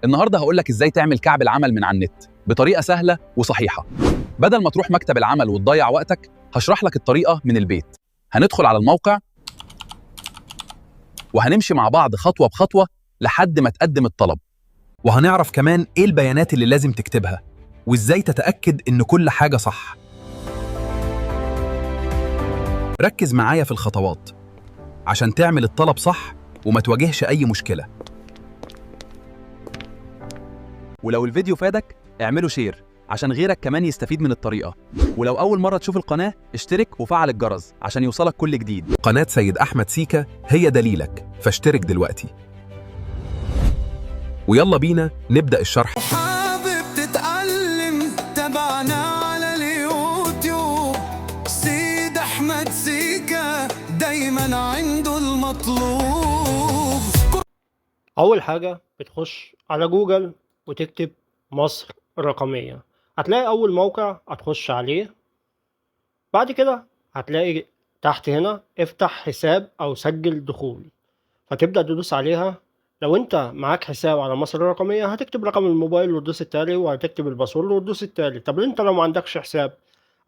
النهارده هقول لك ازاي تعمل كعب العمل من على النت بطريقه سهله وصحيحه. بدل ما تروح مكتب العمل وتضيع وقتك، هشرح لك الطريقه من البيت. هندخل على الموقع وهنمشي مع بعض خطوه بخطوه لحد ما تقدم الطلب، وهنعرف كمان ايه البيانات اللي لازم تكتبها وازاي تتاكد ان كل حاجه صح. ركز معايا في الخطوات عشان تعمل الطلب صح وما تواجهش اي مشكله. ولو الفيديو فادك اعمله شير عشان غيرك كمان يستفيد من الطريقة. ولو أول مرة تشوف القناة اشترك وفعل الجرس عشان يوصلك كل جديد. قناة سيد أحمد سيكا هي دليلك، فاشترك دلوقتي. ويلا بينا نبدأ الشرح. حابب تتعلم تابعنا على اليوتيوب. سيد أحمد سيكا دايما عنده المطلوب. أول حاجة بتخش على جوجل وتكتب مصر الرقمية، هتلاقي أول موقع هتخش عليه. بعد كده هتلاقي تحت هنا افتح حساب أو سجل دخول، فتبدأ تدوس عليها. لو أنت معاك حساب على مصر الرقمية هتكتب رقم الموبايل وتدوس التالي، وهتكتب الباسورد وتدوس التالي. طب أنت لو ما عندكش حساب،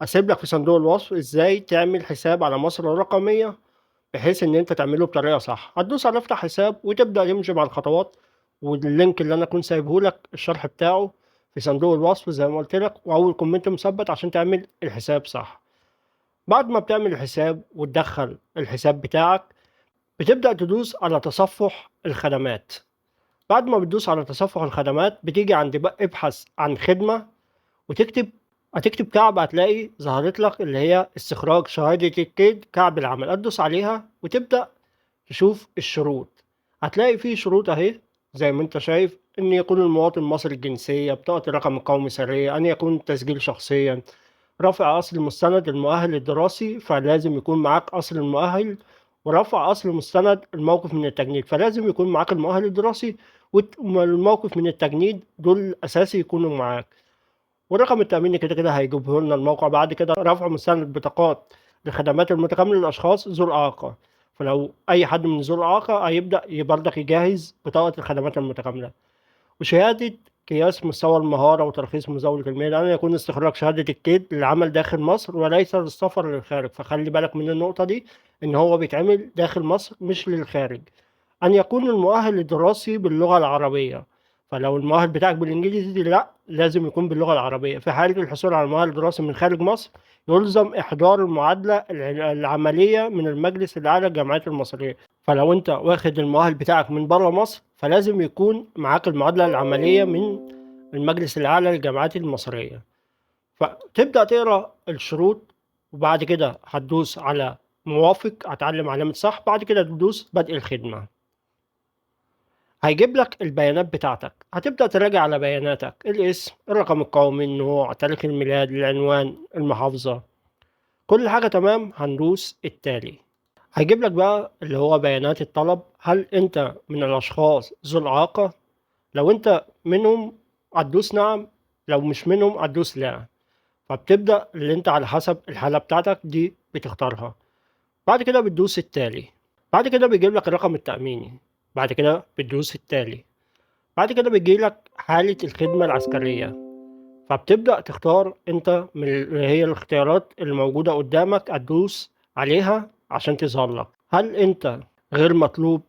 أسيب لك في صندوق الوصف إزاي تعمل حساب على مصر الرقمية بحيث إن أنت تعمله بطريقة صح. هتدوس على افتح حساب وتبدأ تمشي مع الخطوات، واللينك اللي أنا أكون سايبه لك الشرح بتاعه في صندوق الوصف زي ما قلت لك، وأول كومنت مثبت عشان تعمل الحساب صح. بعد ما بتعمل الحساب وتدخل الحساب بتاعك، بتبدأ تدوس على تصفح الخدمات. بعد ما بتدوس على تصفح الخدمات بتيجي عند ابحث عن خدمة هتكتب كعب، هتلاقي ظهرت لك اللي هي استخراج شهادة الكيد كعب العمل. هتدوس عليها وتبدأ تشوف الشروط. هتلاقي فيه شروط اهي زي ما انت شايف: ان يكون المواطن مصري الجنسية، بطاقة الرقم القومي سرية، ان يكون تسجيل شخصيا، رفع اصل مستند المؤهل الدراسي فلازم يكون معاك اصل المؤهل، ورفع اصل مستند الموقف من التجنيد فلازم يكون معاك المؤهل الدراسي، والموقف من التجنيد دول اساسي يكونوا معاك. والرقم التأميني كده كده هيجيبه لنا الموقع. بعد كده رفع مستند بطاقات للخدمات المتكاملة للأشخاص ذو الإعاقة، فلو أي حد من ذو الإعاقة هيبدأ برضك يجهز بطاقة الخدمات المتكاملة. وشهادة قياس مستوى المهارة وترخيص مزاولة المهنة، أن يكون استخراج شهادة الكيد للعمل داخل مصر وليس للسفر للخارج. فخلي بالك من النقطة دي، إن هو بيتعمل داخل مصر مش للخارج. أن يكون المؤهل الدراسي باللغة العربية، فلو المؤهل بتاعك بالإنجليزي لا، لازم يكون باللغة العربية. في حالة الحصول على المؤهل الدراسي من خارج مصر يلزم إحضار المعادلة العملية من المجلس الأعلى للجامعات المصرية. فلو أنت واخد المؤهل بتاعك من بره مصر فلازم يكون معاك المعادلة العملية من المجلس الأعلى للجامعات المصرية. فتبدأ تقرأ الشروط، وبعد كده هتدوس على موافق، هتعلم علامة صح. بعد كده تدوس بدء الخدمة. هيجيب لك البيانات بتاعتك، هتبدأ تراجع على بياناتك: الاسم، الرقم القومي، النوع، تاريخ الميلاد، العنوان، المحافظة، كل حاجة تمام. هندوس التالي. هيجيب لك بقى اللي هو بيانات الطلب: هل انت من الاشخاص ذو الإعاقة؟ لو انت منهم هتدوس نعم، لو مش منهم هتدوس لا. فبتبدأ اللي انت على حسب الحالة بتاعتك دي بتختارها. بعد كده بتدوس التالي. بعد كده بيجيب لك الرقم التأميني. بعد كده بتدوس التالي. بعد كده بيجيلك حالة الخدمة العسكرية، فبتبدأ تختار انت من اللي هي الاختيارات اللي موجودة قدامك، هتدوس عليها عشان تظهر لك: هل انت غير مطلوب،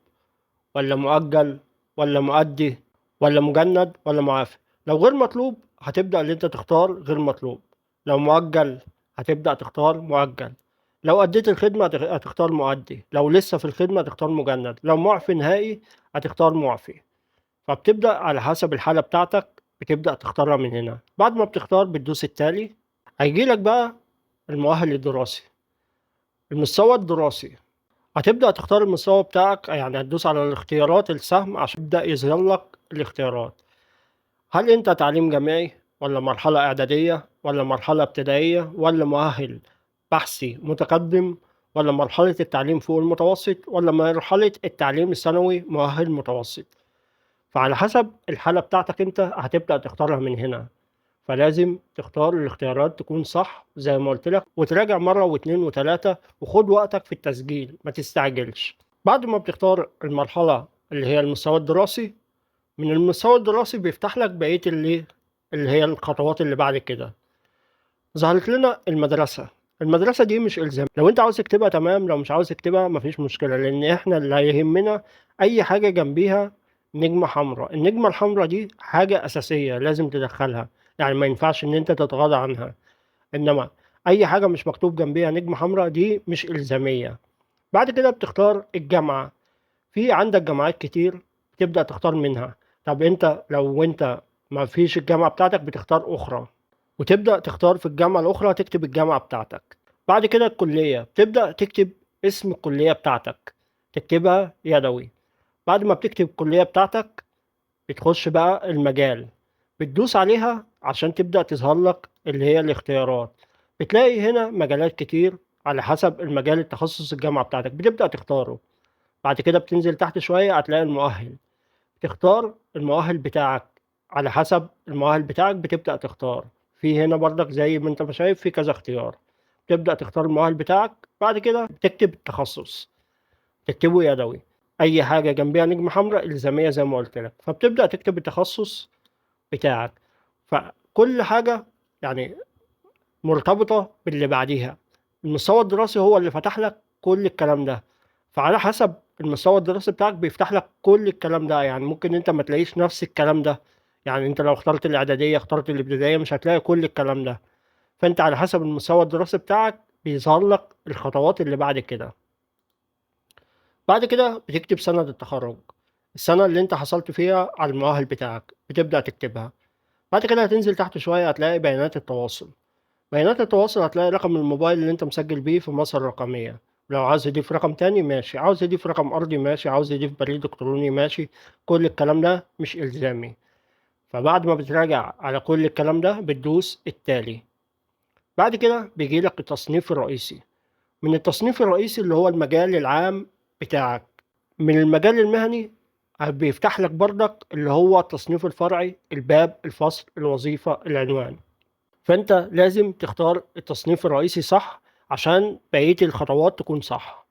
ولا مؤجل، ولا مؤدي، ولا مجند، ولا معافى. لو غير مطلوب هتبدأ اللي انت تختار غير مطلوب. لو مؤجل هتبدأ تختار مؤجل. لو أديت الخدمة هتختار مؤدي. لو لسه في الخدمة هتختار مجند. لو معفي نهائي هتختار معفي. فبتبدأ على حسب الحالة بتاعتك بتبدأ تختارها من هنا. بعد ما بتختار بتدوس التالي. هيجيلك بقى المؤهل الدراسي، المستوى الدراسي. هتبدأ تختار المستوى بتاعك، يعني هتدوس على الاختيارات السهم عشان يبدأ يظهر لك الاختيارات: هل انت تعليم جامعي، ولا مرحلة إعدادية، ولا مرحلة ابتدائية، ولا مؤهل بحثي متقدم، ولا مرحلة التعليم فوق المتوسط، ولا مرحلة التعليم الثانوي مؤهل متوسط. فعلى حسب الحالة بتاعتك انت هتبدأ تختارها من هنا. فلازم تختار الاختيارات تكون صح زي ما قلت لك، وتراجع مرة واثنين وثلاثة، وخد وقتك في التسجيل ما تستعجلش. بعد ما بتختار المرحلة اللي هي المستوى الدراسي، من المستوى الدراسي بيفتح لك بقية اللي هي الخطوات اللي بعد كده. ظهرت لنا المدرسة دي مش إلزام، لو أنت عاوز تكتبها تمام، لو مش عاوز تكتبها مفيش مشكلة، لأن إحنا اللي هيهمنا أي حاجة جنبيها نجمة حمراء. النجمة الحمراء دي حاجة أساسية لازم تدخلها، يعني ما ينفعش إن أنت تتغاضى عنها. إنما أي حاجة مش مكتوب جنبيها نجمة حمراء دي مش إلزامية. بعد كده بتختار الجامعة. في عندك جامعات كتير تبدأ تختار منها. طب أنت لو أنت ما فيش الجامعة بتاعتك بتختار أخرى، وتبدأ تختار في الجامعة الأخرى تكتب الجامعة بتاعتك. بعد كده الكلية بتبدأ تكتب اسم الكلية بتاعتك، تكتبها يدوي. بعد ما بتكتب الكلية بتاعتك بتخش بقى المجال، بتدوس عليها عشان تبدأ تظهر لك اللي هي الاختيارات. بتلاقي هنا مجالات كتير على حسب المجال التخصص الجامعة بتاعتك بتبدأ تختاره. بعد كده بتنزل تحت شوية هتلاقي المؤهل، تختار المؤهل بتاعك. على حسب المؤهل بتاعك بتبدأ تختار. في هنا برضك زي ما انت ما شايف في كذا اختيار، تبدأ تختار المؤهل بتاعك. بعد كده بتكتب التخصص، تكتبه يدوي. أي حاجة جنبيها نجمة حمراء إلزامية زي ما قلت لك، فبتبدأ تكتب التخصص بتاعك. فكل حاجة يعني مرتبطة باللي بعديها. المستوى الدراسي هو اللي فتح لك كل الكلام ده، فعلى حسب المستوى الدراسي بتاعك بيفتح لك كل الكلام ده. يعني ممكن انت ما تلاقيش نفس الكلام ده، يعني انت لو اخترت الاعدادية اخترت الابتدائية مش هتلاقي كل الكلام ده. فانت على حسب المستوى الدراسي بتاعك بيظهر لك الخطوات اللي بعد كده. بعد كده بتكتب سند التخرج، السنة اللي انت حصلت فيها على المؤهل بتاعك بتبدأ تكتبها. بعد كده هتنزل تحت شوية هتلاقي بيانات التواصل. بيانات التواصل هتلاقي رقم الموبايل اللي انت مسجل بيه في مصر الرقمية. لو عاوز تضيف رقم تاني ماشي، عاوز تضيف رقم أرضي ماشي، عاوز تضيف بريد إلكتروني ماشي. كل الكلام ده مش إلزامي. فبعد ما بتراجع على كل الكلام ده بتدوس التالي. بعد كده بيجيلك التصنيف الرئيسي. من التصنيف الرئيسي اللي هو المجال العام بتاعك. من المجال المهني بيفتح لك برضك اللي هو التصنيف الفرعي، الباب، الفصل، الوظيفة، العنوان. فأنت لازم تختار التصنيف الرئيسي صح عشان بقية الخطوات تكون صح.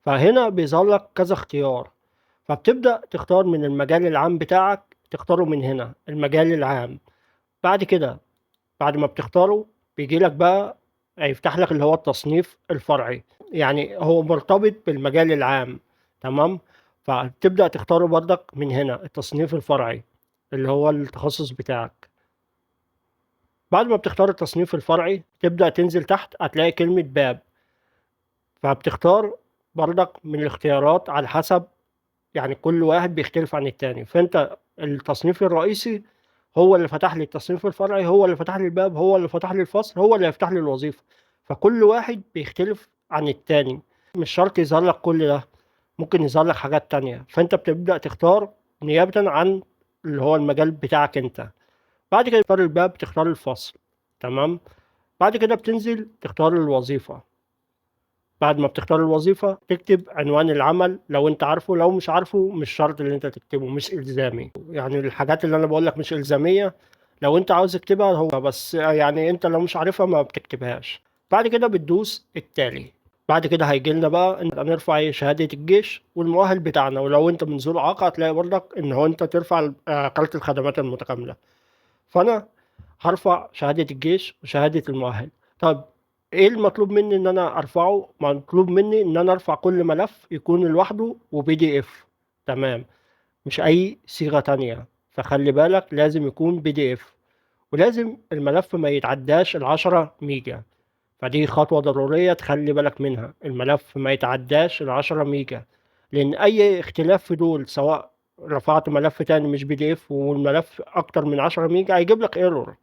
فهنا بيظهر لك كذا اختيار، فبتبدأ تختار من المجال العام بتاعك، تختاره من هنا المجال العام. بعد كده بعد ما بتختاره بيجي لك بقى هيفتح لك اللي هو التصنيف الفرعي، يعني هو مرتبط بالمجال العام. تمام. فتبدأ تختاره برضك من هنا التصنيف الفرعي اللي هو التخصص بتاعك. بعد ما بتختار التصنيف الفرعي تبدأ تنزل تحت هتلاقي كلمة باب، فبتختار برضك من الاختيارات على حسب، يعني كل واحد بيختلف عن التاني. فانت التصنيف الرئيسي هو اللي فتح لي التصنيف الفرعي، هو اللي فتح لي الباب، هو اللي فتح لي الفصل، هو اللي هيفتح لي الوظيفة. فكل واحد بيختلف عن التاني. مش شرط يظهر لك كل ده، ممكن يظهر لك حاجات تانية. فانت بتبدأ تختار نيابة عن اللي هو المجال بتاعك انت. بعد كده تختار الباب، تختار الفصل. تمام. بعد كده بتنزل تختار الوظيفة. بعد ما بتختار الوظيفة تكتب عنوان العمل لو انت عارفه، لو مش عارفه مش شرط اللي انت تكتبه، مش إلزامي. يعني الحاجات اللي انا بقولك مش إلزامية، لو انت عاوز تكتبها هو بس، يعني انت لو مش عارفها ما بتكتبهاش. بعد كده بتدوس التالي. بعد كده هيجي لنا بقى ان نرفع شهادة الجيش والمؤهل بتاعنا، ولو انت من ذو الإعاقة هتلاقي برضك ان هو انت ترفع كارت الخدمات المتكاملة. فانا هرفع شهادة الجيش وشهادة المؤهل. طب ايه المطلوب مني ان انا ارفعه؟ مطلوب مني ان انا ارفع كل ملف يكون لوحده وبي دي اف. تمام. مش اي صيغة تانية. فخلي بالك لازم يكون بي دي اف، ولازم الملف ما يتعداش 10 ميجا. فدي خطوة ضرورية تخلي بالك منها، الملف ما يتعداش 10 ميجا. لان اي اختلاف في دول، سواء رفعت ملف تاني مش بي دي اف والملف اكتر من 10 ميجا هيجيب لك ايرور.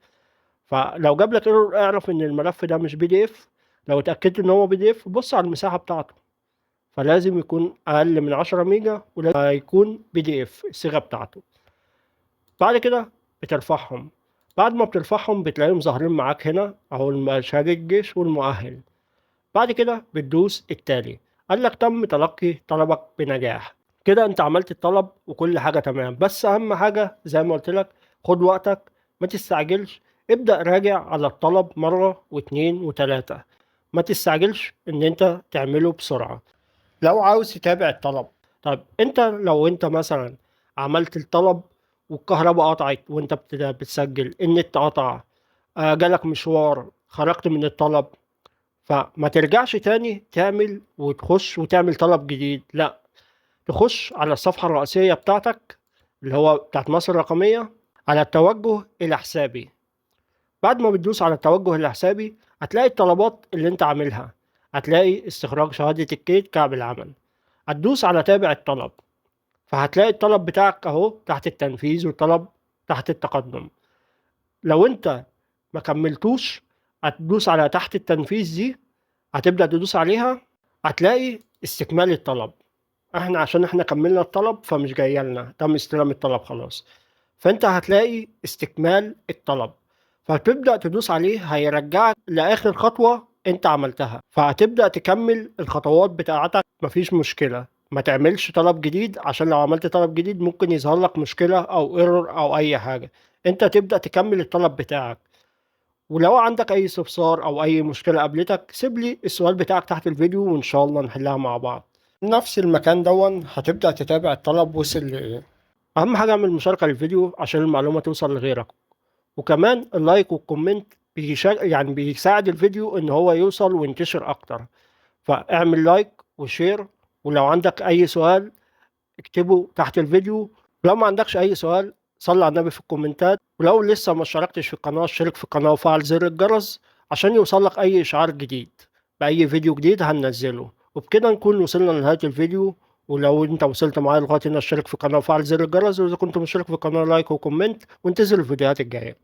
فلو جاب لك ايرور اعرف ان الملف ده مش بي دي اف. لو اتاكدت ان هو بي دي اف بص على المساحه بتاعته، فلازم يكون اقل من 10 ميجا ولازم يكون بي دي اف الصيغه بتاعته. بعد كده بترفعهم. بعد ما بترفعهم بتلاقيهم ظاهرين معاك هنا اهو شهاده الجيش والمؤهل. بعد كده بتدوس التالي. قال لك تم تلقي طلبك بنجاح. كده انت عملت الطلب وكل حاجه تمام، بس اهم حاجه زي ما قلت لك خد وقتك، ما تستعجلش. ابدأ راجع على الطلب مرة واتنين وتلاتة، ما تستعجلش ان انت تعمله بسرعة. لو عاوز تتابع الطلب، طب انت لو انت مثلا عملت الطلب والكهرباء قطعت وانت بتسجل، النت قطع، جالك مشوار، خرجت من الطلب، فما ترجعش تاني تعمل وتخش وتعمل طلب جديد. لا، تخش على الصفحة الرئيسية بتاعتك اللي هو بتاعت مصر الرقمية، على التوجه إلى حسابي. بعد ما بتدوس على التوجه إلى حسابي هتلاقي الطلبات اللي انت عاملها، هتلاقي استخراج شهادة الكيت كعب العمل، هتدوس على تابع الطلب، فهتلاقي الطلب بتاعك اهو تحت التنفيذ والطلب تحت التقدم. لو انت ما كملتوش هتدوس على تحت التنفيذ دي، هتبدأ تدوس عليها، هتلاقي استكمال الطلب. عشان احنا كملنا الطلب فمش جايه لنا، تم استلام الطلب خلاص، فانت هتلاقي استكمال الطلب، فتبدأ تدوس عليه، هيرجعك لآخر خطوة انت عملتها، فهتبدأ تكمل الخطوات بتاعتك. مفيش مشكلة، ما تعملش طلب جديد، عشان لو عملت طلب جديد ممكن يظهر لك مشكلة او ايرور او اي حاجة. انت تبدأ تكمل الطلب بتاعك، ولو عندك اي استفسار او اي مشكلة قابلتك سيب لي السؤال بتاعك تحت الفيديو وان شاء الله نحلها مع بعض. نفس المكان هتبدأ تتابع الطلب وصل لإيه. أهم حاجة اعمل مشاركة للفيديو عشان المعلومة توصل لغيرك، وكمان اللايك والكومنت بيساعد الفيديو إن هو يوصل وينتشر أكتر، فاعمل لايك وشير. ولو عندك أي سؤال اكتبه تحت الفيديو، لو ما عندكش أي سؤال صلي على النبي في الكومنتات. ولو لسه ما اشتركتش في القناة اشترك في القناة وفعل زر الجرس عشان يوصلك أي إشعار جديد بأي فيديو جديد هننزله. وبكده نكون وصلنا لنهاية الفيديو. ولو انت وصلت معايا لغاية هنا اشترك في القناة وفعل زر الجرس، وإذا كنت مشترك في القناة لايك وكومنت، وانتظر الفيديوهات الجاية.